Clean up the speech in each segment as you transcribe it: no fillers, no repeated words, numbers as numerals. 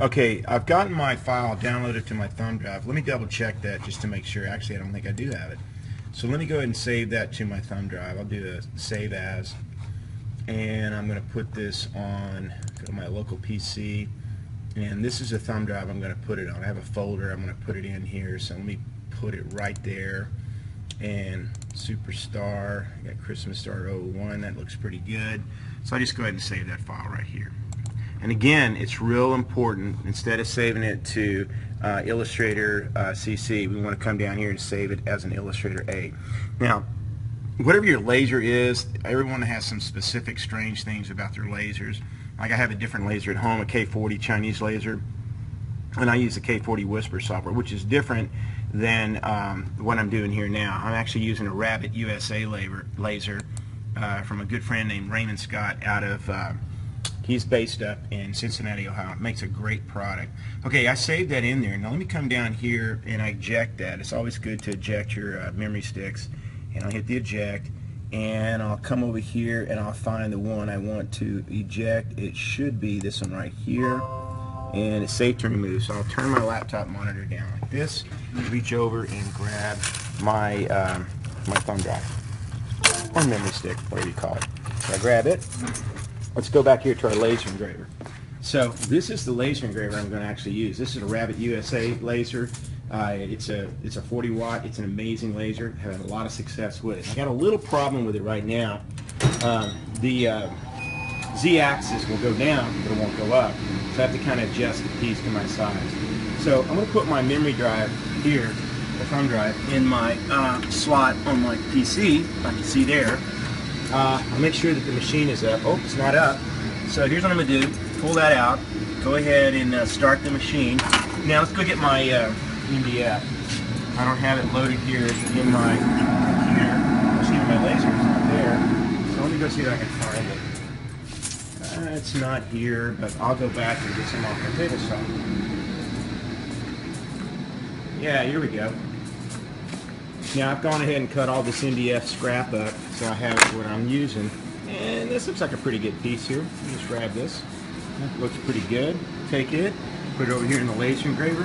Okay, I've gotten my file downloaded to my thumb drive. Let me double check that just to make sure. Actually, I don't think I do have it. So let me go ahead and save that to my thumb drive. I'll do a save as, and I'm going to put this on, go to my local PC, and this is a thumb drive I'm going to put it on. I have a folder I'm going to put it in here, so let me put it right there. And Superstar, I got Christmas Star 01, that looks pretty good. So I just go ahead and save that file right here. And again, it's real important, instead of saving it to Illustrator CC, we want to come down here and save it as an Illustrator A. Now, whatever your laser is, everyone has some specific strange things about their lasers. Like I have a different laser at home, a K40 Chinese laser, and I use the K40 Whisper software, which is different than what I'm doing here now. I'm actually using a Rabbit USA laser from a good friend named Raymond Scott out of he's based up in Cincinnati, Ohio. It makes a great product. Okay, I saved that in there. Now let me come down here and I eject that. It's always good to eject your memory sticks. And I'll hit the eject, and I'll come over here and I'll find the one I want to eject. It should be this one right here, and it's safe to remove. So I'll turn my laptop monitor down like this, reach over and grab my my thumb drive or memory stick, whatever you call it. So I grab it. Let's go back here to our laser engraver. So this is the laser engraver I'm going to actually use. This is a Rabbit USA laser. It's a 40 watt. It's an amazing laser. I've had a lot of success with it. I got a little problem with it right now. The Z-axis will go down, but it won't go up. So I have to kind of adjust the piece to my size. So I'm going to put my memory drive here, the thumb drive, in my slot on my PC, like you see there. I'll make sure that the machine is up. Oh, it's not up. So here's what I'm going to do. Pull that out. Go ahead and start the machine. Now let's go get my MDF. I don't have it loaded here in my computer. See, my laser is not there. So let me go see if I can find it. It's not here, but I'll go back and get some off my table saw. Yeah, here we go. Now I've gone ahead and cut all this MDF scrap up, so I have what I'm using. And this looks like a pretty good piece here. Just grab this. That looks pretty good. Take it, put it over here in the laser engraver.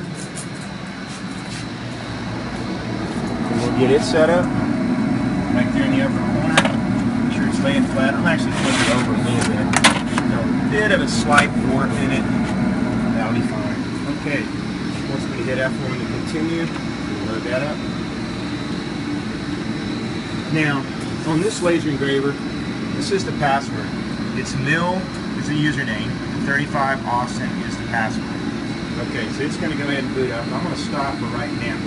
And we'll get it set up right there in the upper corner. Make sure it's laying flat. I'm actually flipping it over a little bit. A bit of a slight warp in it. That'll be fine. Okay. Once we hit F1 to continue, we'll load that up. Now, on this laser engraver, this is the password. It's Mill is the username, 35 Austin is the password. Okay, so it's going to go ahead and boot up. I'm going to stop for right now.